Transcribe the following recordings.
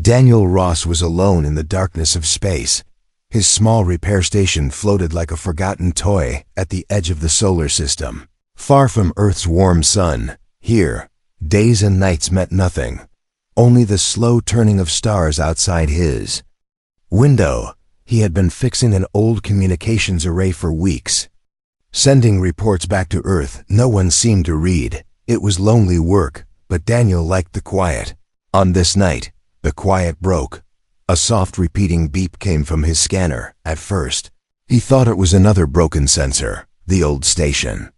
Daniel Ross was alone in the darkness of space. His small repair station floated like a forgotten toy at the edge of the solar system. Far from Earth's warm sun, here, days and nights meant nothing. Only the slow turning of stars outside his window. He had been fixing an old communications array for weeks, sending reports back to Earth no one seemed to read. It was lonely work, but Daniel liked the quiet. On this night, the quiet broke. A soft repeating beep came from his scanner. At first, he thought it was another broken sensor. The old station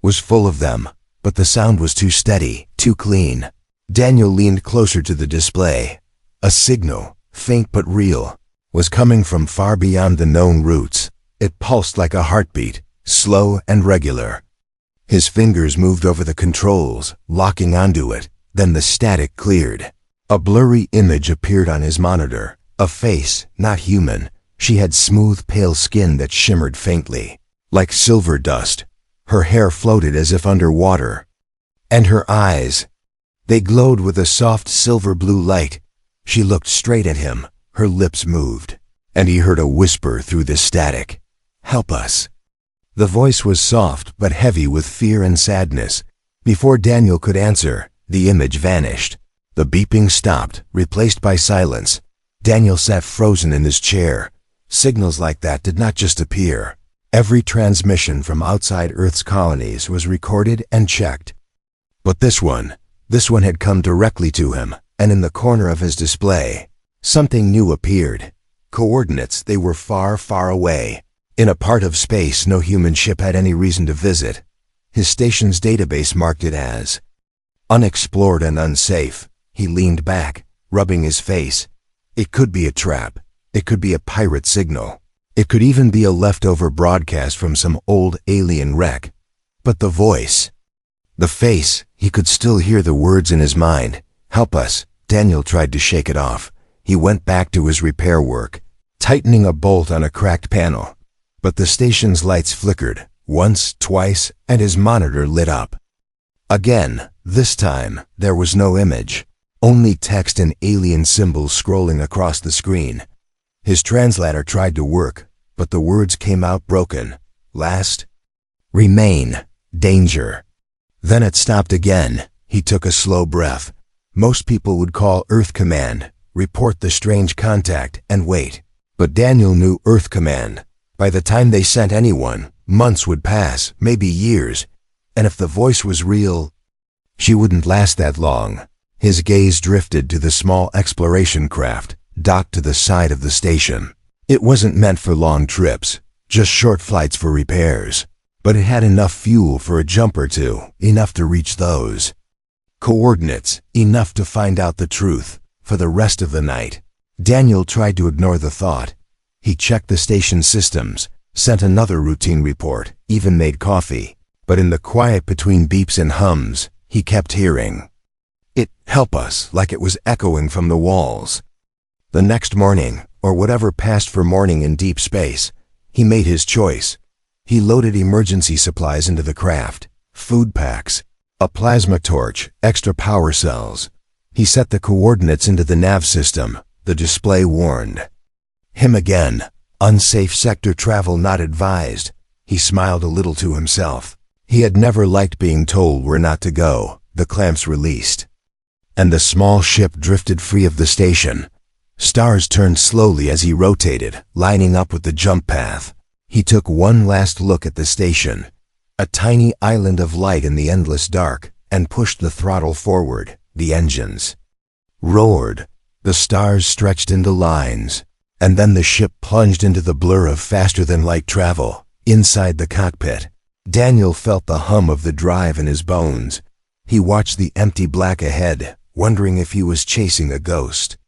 was full of them, but the sound was too steady, too clean. Daniel leaned closer to the display. A signal, faint but real, was coming from far beyond the known routes. It pulsed like a heartbeat, slow and regular. His fingers moved over the controls, locking onto it. Then the static cleared. A blurry image appeared on his monitor. A face, not human. She had smooth, pale skin that shimmered faintly, like silver dust. Her hair floated as if under water. And her eyes, they glowed with a soft silver blue light. She looked straight at him. Her lips moved, and he heard a whisper through the static. "Help us." The voice was soft but heavy with fear and sadness. Before Daniel could answer, the image vanished. The beeping stopped, replaced by silence. Daniel sat frozen in his chair. Signals like that did not just appear. Every transmission from outside Earth's colonies was recorded and checked. But this one had come directly to him, and in the corner of his display, something new appeared. Coordinates. They were far, far away, in a part of space no human ship had any reason to visit. His station's database marked it as unexplored and unsafe. He leaned back, rubbing his face. It could be a trap. It could be a pirate signal. It could even be a leftover broadcast from some old alien wreck. But the voice, the face, he could still hear the words in his mind. "Help us." Daniel tried to shake it off. He went back to his repair work, tightening a bolt on a cracked panel. But the station's lights flickered, once, twice, and his monitor lit up. Again, this time, there was no image. Only text and alien symbols scrolling across the screen. His translator tried to work, but the words came out broken. Last, remain, danger. Then it stopped again. He took a slow breath. Most people would call Earth Command, report the strange contact, and wait. But Daniel knew Earth Command. By the time they sent anyone, months would pass, maybe years. And if the voice was real, she wouldn't last that long. His gaze drifted to the small exploration craft, docked to the side of the station. It wasn't meant for long trips, just short flights for repairs. But it had enough fuel for a jump or two, enough to reach those coordinates, enough to find out the truth. For the rest of the night, Daniel tried to ignore the thought. He checked the station systems, sent another routine report, even made coffee. But in the quiet between beeps and hums, he kept hearing it, "Help us," like it was echoing from the walls. The next morning, or whatever passed for morning in deep space, he made his choice. He loaded emergency supplies into the craft, food packs, a plasma torch, extra power cells. He set the coordinates into the nav system. The display warned him again. Unsafe sector travel not advised. He smiled a little to himself. He had never liked being told where not to go. The clamps released, and the small ship drifted free of the station. Stars turned slowly as he rotated, lining up with the jump path. He took one last look at the station, a tiny island of light in the endless dark, and pushed the throttle forward. The engines roared. The stars stretched into lines, and then the ship plunged into the blur of faster-than-light travel. Inside the cockpit, Daniel felt the hum of the drive in his bones. He watched the empty black ahead, wondering if he was chasing a ghost.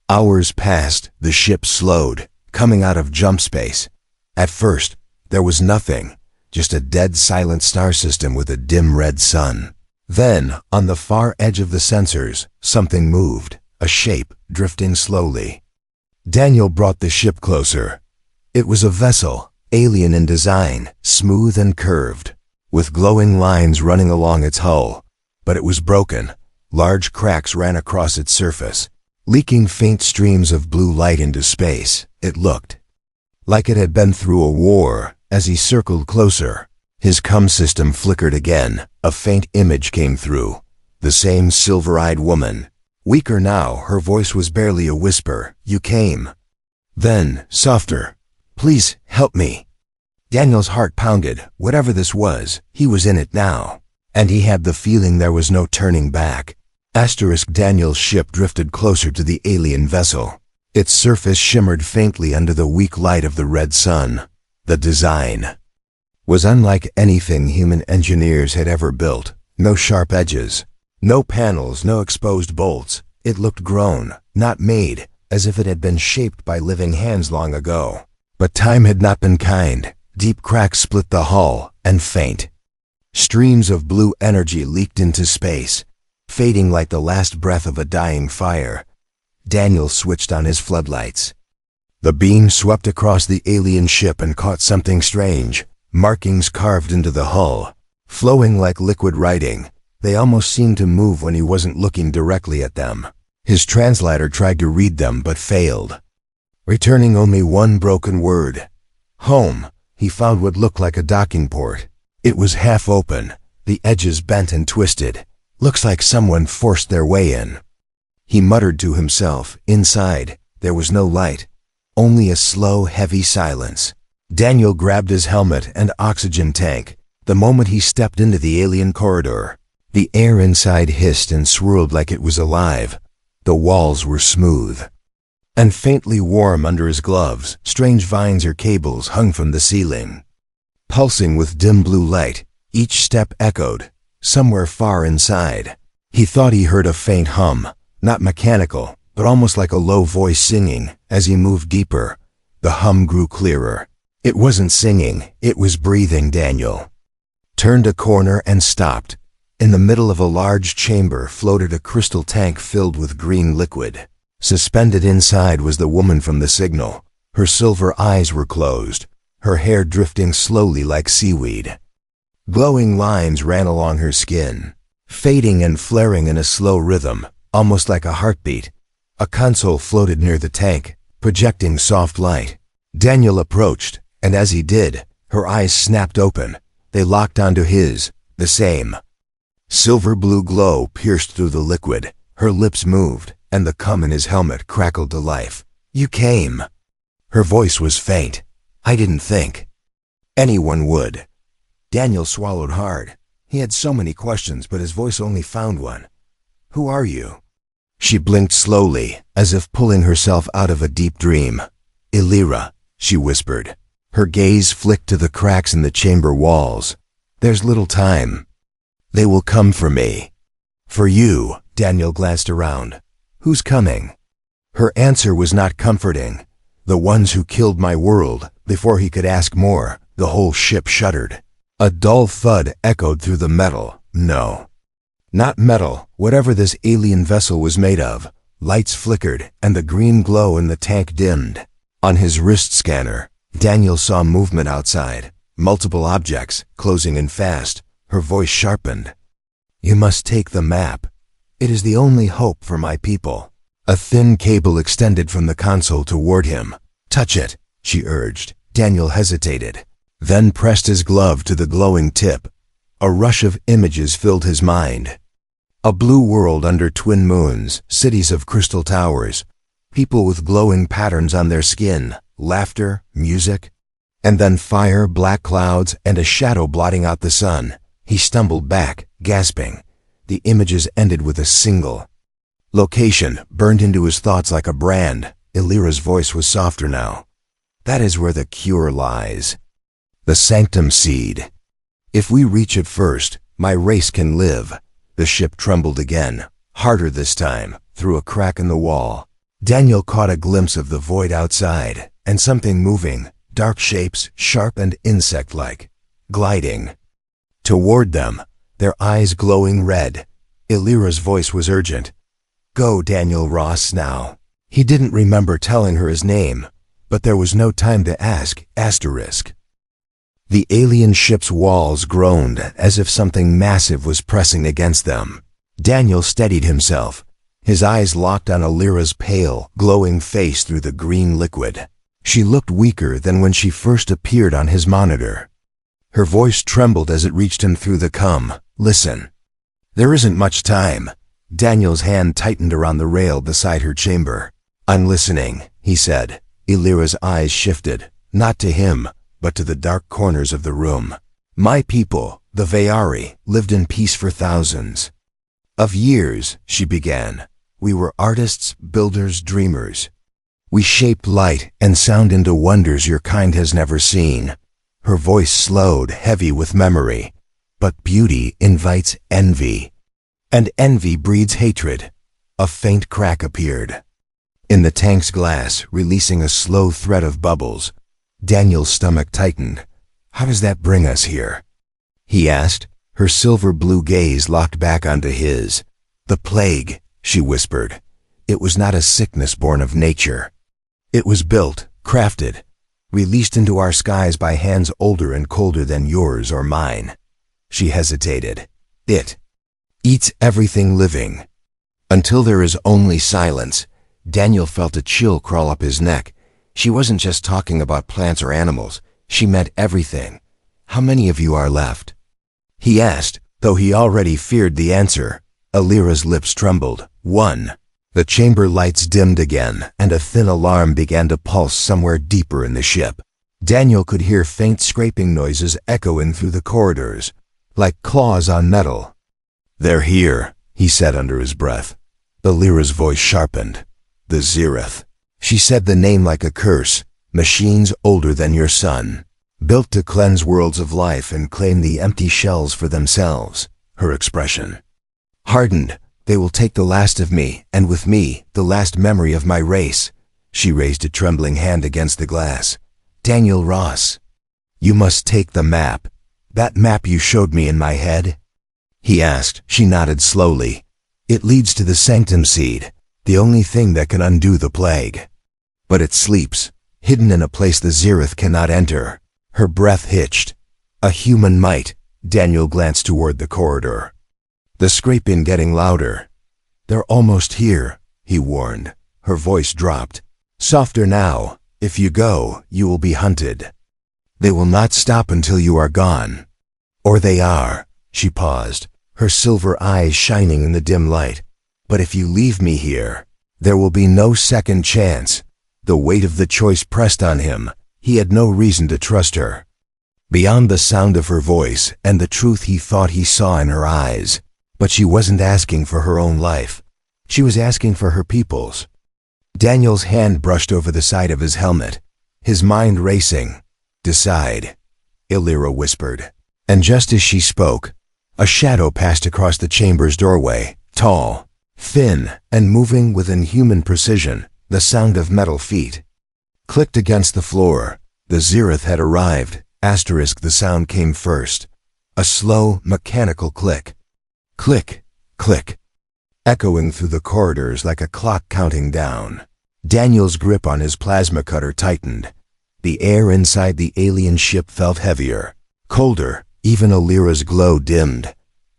Hours passed. The ship slowed, coming out of jump space. At first, there was nothing, just a dead silent star system with a dim red sun. Then, on the far edge of the sensors, something moved, a shape drifting slowly. Daniel brought the ship closer. It was a vessel, alien in design, smooth and curved, with glowing lines running along its hull. But it was broken. Large cracks ran across its surface. leaking faint streams of blue light into space. It looked like it had been through a war. As he circled closer, his comm system flickered again. A faint image came through. The same silver-eyed woman. Weaker now, her voice was barely a whisper. "You came." Then, softer. "Please, help me." Daniel's heart pounded. Whatever this was, he was in it now. And he had the feeling there was no turning back. Daniel's ship drifted closer to the alien vessel. Its surface shimmered faintly under the weak light of the red sun. The design was unlike anything human engineers had ever built. No sharp edges, no panels, no exposed bolts. It looked grown, not made, as if it had been shaped by living hands long ago. But time had not been kind. Deep cracks split the hull, and faint streams of blue energy leaked into space, fading like the last breath of a dying fire. Daniel switched on his floodlights. The beam swept across the alien ship and caught something strange. Markings carved into the hull, flowing like liquid writing. They almost seemed to move when he wasn't looking directly at them. His translator tried to read them but failed, returning only one broken word. Home. He found what looked like a docking port. It was half open, the edges bent and twisted. Looks like someone forced their way in. He muttered to himself. Inside, there was no light. Only a slow, heavy silence. Daniel grabbed his helmet and oxygen tank. The moment he stepped into the alien corridor, the air inside hissed and swirled like it was alive. The walls were smooth and faintly warm under his gloves. Strange vines or cables hung from the ceiling, pulsing with dim blue light. Each step echoed somewhere far inside. He thought he heard a faint hum, not mechanical, but almost like a low voice singing. As he moved deeper, the hum grew clearer. It wasn't singing, it was breathing. Daniel turned a corner and stopped. In the middle of a large chamber floated a crystal tank filled with green liquid. Suspended inside was the woman from the signal. Her silver eyes were closed, her hair drifting slowly like seaweed. Glowing lines ran along her skin, fading and flaring in a slow rhythm, almost like a heartbeat. A console floated near the tank, projecting soft light. Daniel approached, and as he did, her eyes snapped open. They locked onto his. The same silver blue glow pierced through the liquid. Her lips moved, and the cum in his helmet crackled to life. "You came." Her voice was faint. "I didn't think anyone would." Daniel swallowed hard. He had so many questions, but his voice only found one. "Who are you?" She blinked slowly, as if pulling herself out of a deep dream. "Illyra," she whispered. Her gaze flicked to the cracks in the chamber walls. "There's little time. They will come for me." "For you." Daniel glanced around. "Who's coming?" Her answer was not comforting. "The ones who killed my world." Before he could ask more, the whole ship shuddered. A dull thud echoed through the metal. No. Not metal, whatever this alien vessel was made of. Lights flickered, and the green glow in the tank dimmed. On his wrist scanner, Daniel saw movement outside. Multiple objects, closing in fast. Her voice sharpened. "You must take the map. It is the only hope for my people." A thin cable extended from the console toward him. "Touch it," she urged. Daniel hesitated, then pressed his glove to the glowing tip. A rush of images filled his mind. A blue world under twin moons, cities of crystal towers, people with glowing patterns on their skin, laughter, music, and then fire, black clouds, and a shadow blotting out the sun. He stumbled back, gasping. The images ended with a single location, burned into his thoughts like a brand. Illyra's voice was softer now. "That is where the cure lies. The sanctum seed. If we reach it first, my race can live." The ship trembled again, harder this time, through a crack in the wall. Daniel caught a glimpse of the void outside, and something moving, dark shapes, sharp and insect-like, gliding toward them, their eyes glowing red. Illyra's voice was urgent. "Go, Daniel Ross, now." He didn't remember telling her his name, but there was no time to ask. The alien ship's walls groaned as if something massive was pressing against them. Daniel steadied himself. His eyes locked on Alira's pale, glowing face through the green liquid. She looked weaker than when she first appeared on his monitor. Her voice trembled as it reached him through the cum. "Listen. There isn't much time." Daniel's hand tightened around the rail beside her chamber. "I'm listening," he said. Alira's eyes shifted, not to him, but to the dark corners of the room. "My people, the Vayari, lived in peace for thousands of years," she began. "We were artists, builders, dreamers. We shaped light and sound into wonders your kind has never seen." Her voice slowed, heavy with memory. "But beauty invites envy, and envy breeds hatred." A faint crack appeared in the tank's glass, releasing a slow thread of bubbles. Daniel's stomach tightened. "How does that bring us here?" he asked, her silver-blue gaze locked back onto his. "The plague," she whispered. "It was not a sickness born of nature. It was built, crafted, released into our skies by hands older and colder than yours or mine." She hesitated. "It eats everything living." Until there is only silence, Daniel felt a chill crawl up his neck. She wasn't just talking about plants or animals. She meant everything. "How many of you are left?" he asked, though he already feared the answer. Alira's lips trembled. "One." The chamber lights dimmed again, and a thin alarm began to pulse somewhere deeper in the ship. Daniel could hear faint scraping noises echoing through the corridors, like claws on metal. "They're here," he said under his breath. Alira's voice sharpened. "The Zirith." She said the name like a curse. "Machines older than your sun, built to cleanse worlds of life and claim the empty shells for themselves." Her expression hardened. "They will take the last of me, and with me, the last memory of my race." She raised a trembling hand against the glass. "Daniel Ross, you must take the map. That map you showed me in my head?" he asked. She nodded slowly. "It leads to the sanctum seed, the only thing that can undo the plague. But it sleeps, hidden in a place the Zirith cannot enter." Her breath hitched. "A human might." Daniel glanced toward the corridor, the scraping getting louder. "They're almost here," he warned. Her voice dropped. "Softer now. If you go, you will be hunted. They will not stop until you are gone. Or they are." She paused, her silver eyes shining in the dim light. "But if you leave me here, there will be no second chance." The weight of the choice pressed on him. He had no reason to trust her. Beyond the sound of her voice and the truth he thought he saw in her eyes. But she wasn't asking for her own life. She was asking for her people's. Daniel's hand brushed over the side of his helmet, his mind racing. "Decide," Alira whispered. And just as she spoke, a shadow passed across the chamber's doorway, tall, thin, and moving with inhuman precision. The sound of metal feet clicked against the floor. The Zirith had arrived. The sound came first. A slow, mechanical click. Click, click, echoing through the corridors like a clock counting down. Daniel's grip on his plasma cutter tightened. The air inside the alien ship felt heavier, colder. Even Alira's glow dimmed,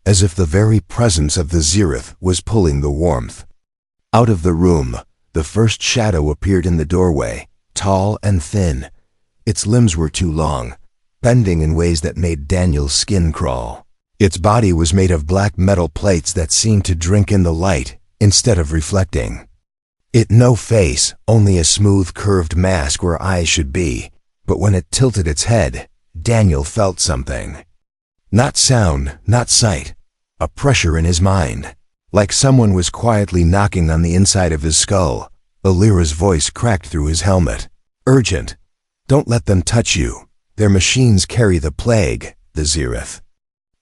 as if the very presence of the Zirith was pulling the warmth. Out of the room, the first shadow appeared in the doorway, tall and thin. Its limbs were too long, bending in ways that made Daniel's skin crawl. Its body was made of black metal plates that seemed to drink in the light instead of reflecting. It no face, only a smooth curved mask where eyes should be. But when it tilted its head, Daniel felt something. Not sound, not sight. A pressure in his mind. Like someone was quietly knocking on the inside of his skull. Alira's voice cracked through his helmet. "Urgent. Don't let them touch you. Their machines carry the plague." The Zirith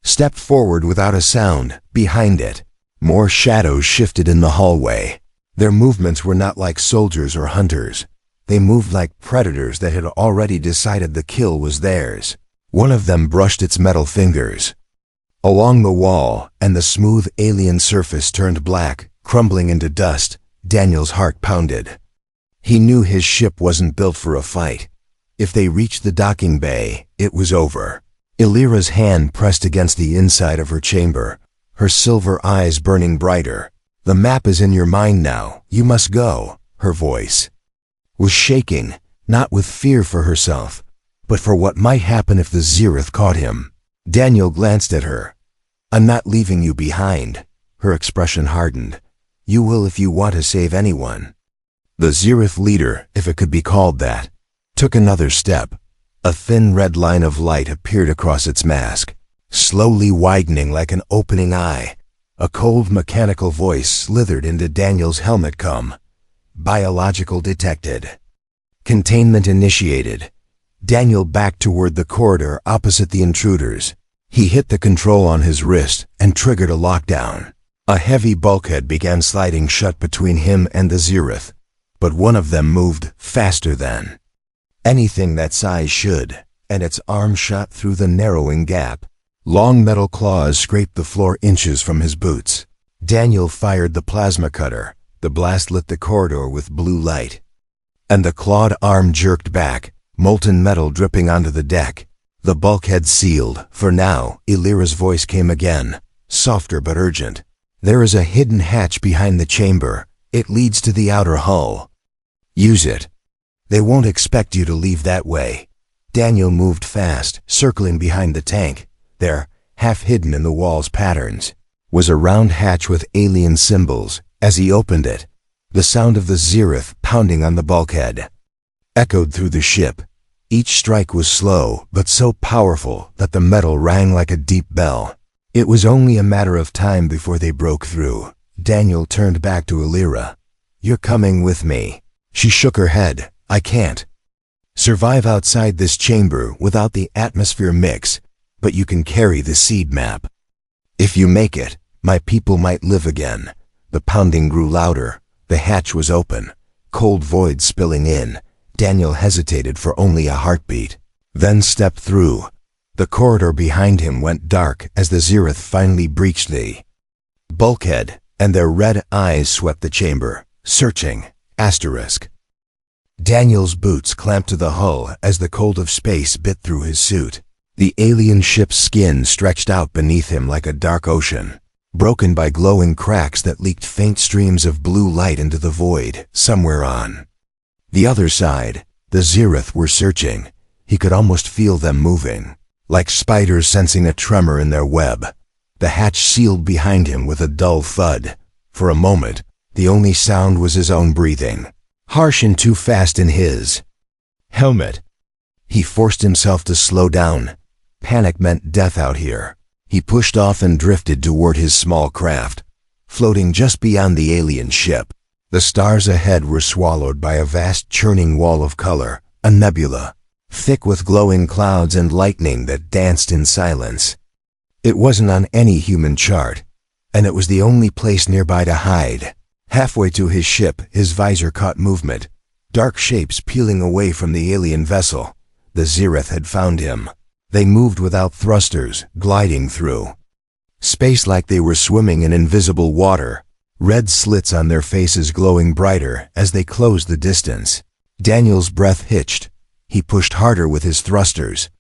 stepped forward without a sound. Behind it, more shadows shifted in the hallway. Their movements were not like soldiers or hunters. They moved like predators that had already decided the kill was theirs. One of them brushed its metal fingers along the wall, and the smooth alien surface turned black, crumbling into dust. Daniel's heart pounded. He knew his ship wasn't built for a fight. If they reached the docking bay, it was over. Alira's hand pressed against the inside of her chamber, her silver eyes burning brighter. The map is in your mind now. You must go. Her voice was shaking, not with fear for herself, but for what might happen if the Zirith caught him. Daniel glanced at her. I'm not leaving you behind. Her expression hardened. You will if you want to save anyone. The Zirith leader, if it could be called that, took another step. A thin red line of light appeared across its mask, slowly widening like an opening eye. A cold mechanical voice slithered into Daniel's helmet. Come. Biological detected. Containment initiated. Daniel backed toward the corridor opposite the intruders. He hit the control on his wrist and triggered a lockdown. A heavy bulkhead began sliding shut between him and the Zirith, but one of them moved faster than anything that size should, and its arm shot through the narrowing gap. Long metal claws scraped the floor inches from his boots. Daniel fired the plasma cutter. The blast lit the corridor with blue light, and the clawed arm jerked back, molten metal dripping onto the deck. The bulkhead sealed. For now, Illyra's voice came again, softer but urgent. There is a hidden hatch behind the chamber. It leads to the outer hull. Use it. They won't expect you to leave that way. Daniel moved fast, circling behind the tank. There, half hidden in the wall's patterns, was a round hatch with alien symbols. As he opened it, the sound of the Zirith pounding on the bulkhead echoed through the ship. Each strike was slow, but so powerful that the metal rang like a deep bell. It was only a matter of time before they broke through. Daniel turned back to Illyra. You're coming with me. She shook her head. I can't survive outside this chamber without the atmosphere mix, but you can carry the seed map. If you make it, my people might live again. The pounding grew louder. The hatch was open, cold void spilling in. Daniel hesitated for only a heartbeat, then stepped through. The corridor behind him went dark as the Zirith finally breached the bulkhead, and their red eyes swept the chamber, searching. Asterisk. Daniel's boots clamped to the hull as the cold of space bit through his suit. The alien ship's skin stretched out beneath him like a dark ocean, broken by glowing cracks that leaked faint streams of blue light into the void. Somewhere on the other side, the Zirith were searching. He could almost feel them moving, like spiders sensing a tremor in their web. The hatch sealed behind him with a dull thud. For a moment, the only sound was his own breathing, harsh and too fast in his helmet. He forced himself to slow down. Panic meant death out here. He pushed off and drifted toward his small craft, floating just beyond the alien ship. The stars ahead were swallowed by a vast churning wall of color, a nebula, thick with glowing clouds and lightning that danced in silence. It wasn't on any human chart, and it was the only place nearby to hide. Halfway to his ship, his visor caught movement, dark shapes peeling away from the alien vessel. The Zirith had found him. They moved without thrusters, gliding through space like they were swimming in invisible water, red slits on their faces glowing brighter as they closed the distance. Daniel's breath hitched. He pushed harder with his thrusters,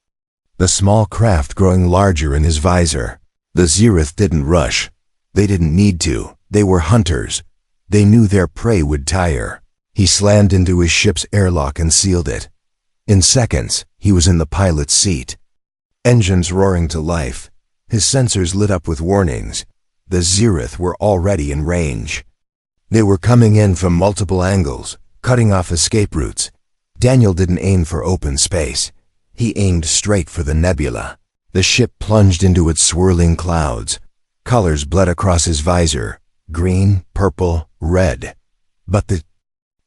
the small craft growing larger in his visor. The Zirith didn't rush. They didn't need to. They were hunters. They knew their prey would tire. He slammed into his ship's airlock and sealed it. In seconds, he was in the pilot's seat. Engines roaring to life. His sensors lit up with warnings. The Zirith were already in range. They were coming in from multiple angles, cutting off escape routes. Daniel didn't aim for open space. He aimed straight for the nebula. The ship plunged into its swirling clouds. Colors bled across his visor, green, purple, red. But the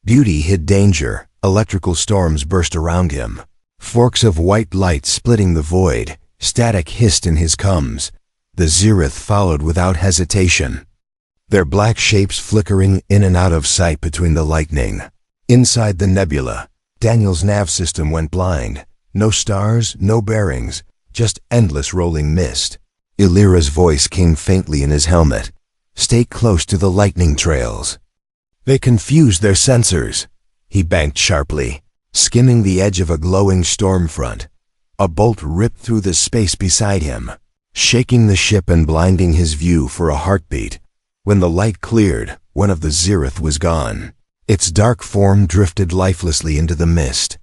beauty hid danger. Electrical storms burst around him. Forks of white light splitting the void. Static hissed in his cums. The Zirith followed without hesitation, their black shapes flickering in and out of sight between the lightning. Inside the nebula, Daniel's nav system went blind. No stars, no bearings, just endless rolling mist. Illyra's voice came faintly in his helmet. Stay close to the lightning trails. They confused their sensors. He banked sharply, skimming the edge of a glowing storm front. A bolt ripped through the space beside him, shaking the ship and blinding his view for a heartbeat. When the light cleared, one of the Zirith was gone. Its dark form drifted lifelessly into the mist.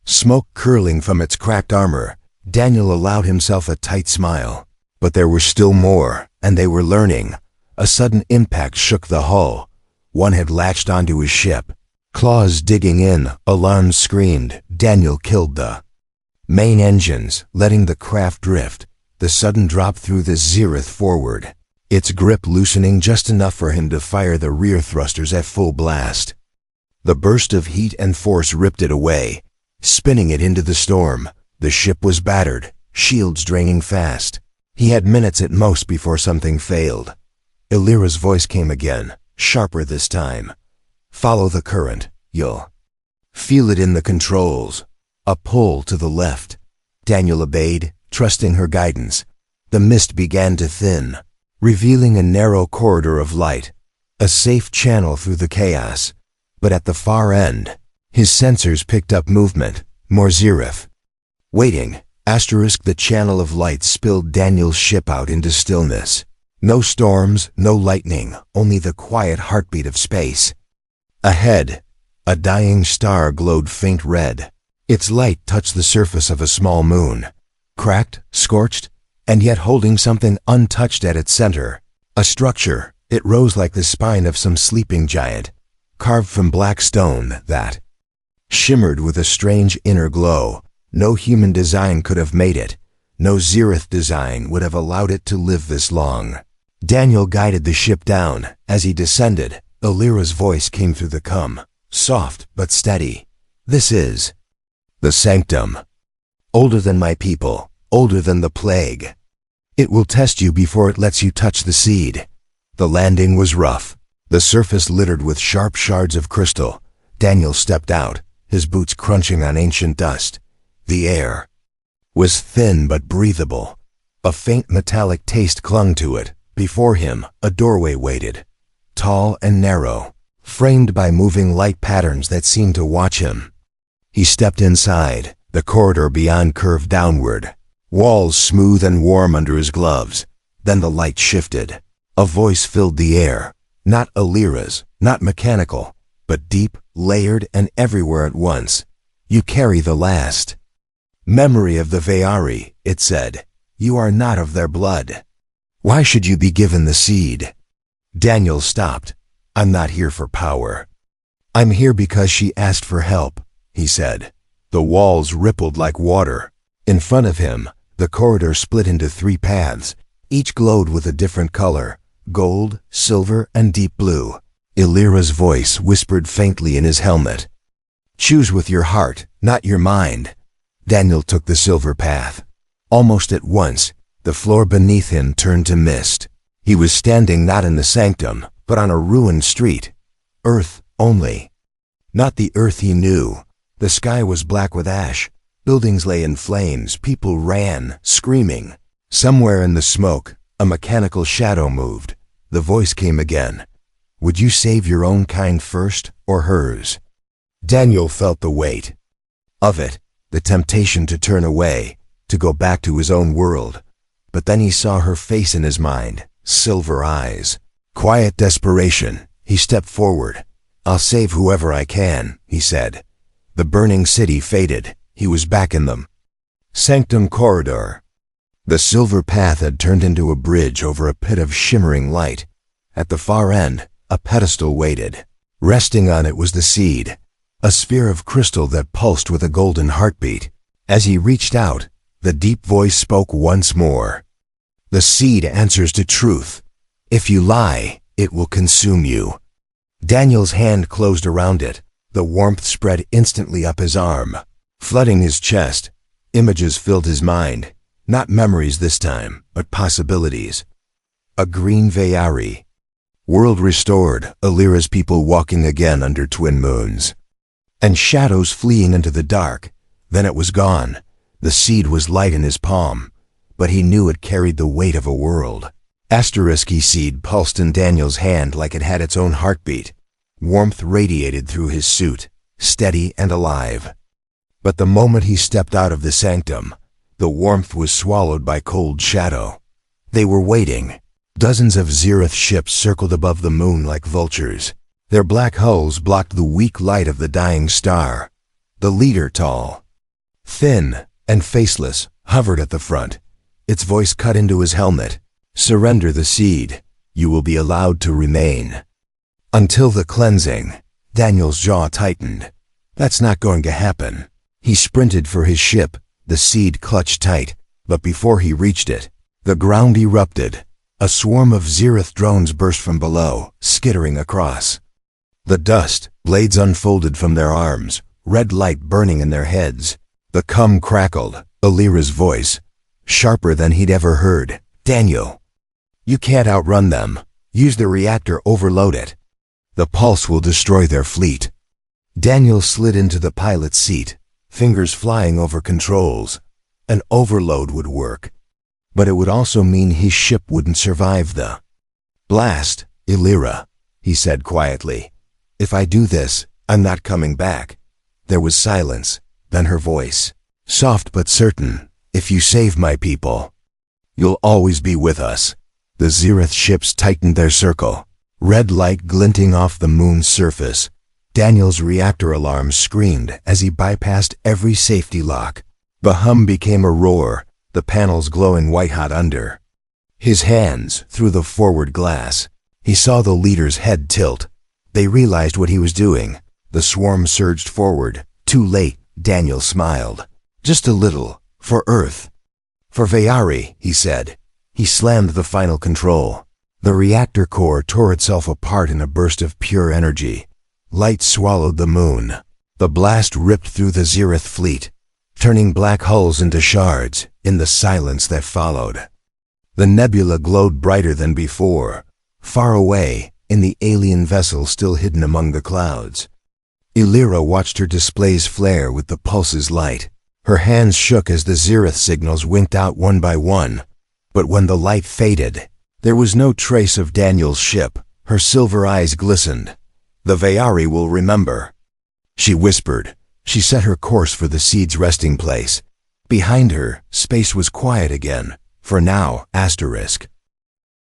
Smoke curling from its cracked armor, Daniel allowed himself a tight smile. But there were still more, and they were learning. A sudden impact shook the hull. One had latched onto his ship. Claws digging in, alarms screamed. Daniel killed the main engines, letting the craft drift. The sudden drop threw the Zirith forward, its grip loosening just enough for him to fire the rear thrusters at full blast. The burst of heat and force ripped it away, spinning it into the storm. The ship was battered, shields draining fast. He had minutes at most before something failed. Illyra's voice came again, sharper this time. Follow the current, you'll feel it in the controls. A pull to the left. Daniel obeyed, trusting her guidance. The mist began to thin, revealing a narrow corridor of light, a safe channel through the chaos. But at the far end, his sensors picked up movement, more Zirith. Waiting, the channel of light spilled Daniel's ship out into stillness. No storms, no lightning, only the quiet heartbeat of space. Ahead, a dying star glowed faint red. Its light touched the surface of a small moon, cracked, scorched, and yet holding something untouched at its center. A structure. It rose like the spine of some sleeping giant, carved from black stone that shimmered with a strange inner glow. No human design could have made it. No Zirith design would have allowed it to live this long. Daniel guided the ship down. As he descended, Illyra's voice came through the cum, soft but steady. This is the sanctum. Older than my people, older than the plague. It will test you before it lets you touch the seed. The landing was rough, the surface littered with sharp shards of crystal. Daniel stepped out, his boots crunching on ancient dust. The air was thin but breathable. A faint metallic taste clung to it. Before him, a doorway waited, tall and narrow, framed by moving light patterns that seemed to watch him. He stepped inside. The corridor beyond curved downward, walls smooth and warm under his gloves. Then the light shifted. A voice filled the air, not Illyra's, not mechanical, but deep, layered, and everywhere at once. You carry the last memory of the Veari, it said. You are not of their blood. Why should you be given the seed? Daniel stopped. I'm not here for power. I'm here because she asked for help, he said. The walls rippled like water. In front of him, the corridor split into 3 paths. Each glowed with a different color, gold, silver, and deep blue. Illyra's voice whispered faintly in his helmet. Choose with your heart, not your mind. Daniel took the silver path. Almost at once, the floor beneath him turned to mist. He was standing not in the sanctum, but on a ruined street. Earth only. Not the earth he knew. The sky was black with ash. Buildings lay in flames. People ran, screaming. Somewhere in the smoke, a mechanical shadow moved. The voice came again. Would you save your own kind first, or hers? Daniel felt the weight of it, the temptation to turn away, to go back to his own world. But then he saw her face in his mind, silver eyes. Quiet desperation. He stepped forward. I'll save whoever I can, he said. The burning city faded. He was back in them. Sanctum corridor. The silver path had turned into a bridge over a pit of shimmering light. At the far end, a pedestal waited. Resting on it was the seed, a sphere of crystal that pulsed with a golden heartbeat. As he reached out, the deep voice spoke once more. The seed answers to truth. If you lie, it will consume you. Daniel's hand closed around it. The warmth spread instantly up his arm, flooding his chest. Images filled his mind. Not memories this time, but possibilities. A green Veari. World restored, Illyra's people walking again under twin moons. And shadows fleeing into the dark. Then it was gone. The seed was light in his palm, but he knew it carried the weight of a world. Asterisk-y seed pulsed in Daniel's hand like it had its own heartbeat. Warmth radiated through his suit, steady and alive. But the moment he stepped out of the sanctum, the warmth was swallowed by cold shadow. They were waiting. Dozens of Zereth ships circled above the moon like vultures. Their black hulls blocked the weak light of the dying star. The leader, tall, thin, and faceless, hovered at the front. Its voice cut into his helmet. "Surrender the seed. You will be allowed to remain. Until the cleansing." Daniel's jaw tightened. That's not going to happen. He sprinted for his ship, the seed clutched tight, but before he reached it, the ground erupted. A swarm of Zereth drones burst from below, skittering across. The dust, blades unfolded from their arms, red light burning in their heads. The cum crackled, Alira's voice, sharper than he'd ever heard. "Daniel, you can't outrun them. Use the reactor, overload it. The pulse will destroy their fleet." Daniel slid into the pilot's seat, fingers flying over controls. An overload would work, but it would also mean his ship wouldn't survive the blast. "Alira," he said quietly, "if I do this, I'm not coming back." There was silence, then her voice, soft but certain, "If you save my people, you'll always be with us." The Zereth ships tightened their circle, red light glinting off the moon's surface. Daniel's reactor alarm screamed as he bypassed every safety lock. The hum became a roar, the panels glowing white-hot under his hands through the forward glass. He saw the leader's head tilt. They realized what he was doing. The swarm surged forward. Too late, Daniel smiled. "Just a little, for Earth." "For Vayari," he said. He slammed the final control. The reactor core tore itself apart in a burst of pure energy. Light swallowed the moon. The blast ripped through the Zereth fleet, turning black hulls into shards in the silence that followed. The nebula glowed brighter than before, far away, in the alien vessel still hidden among the clouds. Alira watched her displays flare with the pulse's light. Her hands shook as the Zereth signals winked out one by one. But when the light faded, there was no trace of Daniel's ship. Her silver eyes glistened. "The Vayari will remember," she whispered. She set her course for the seed's resting place. Behind her, space was quiet again. For now, asterisk.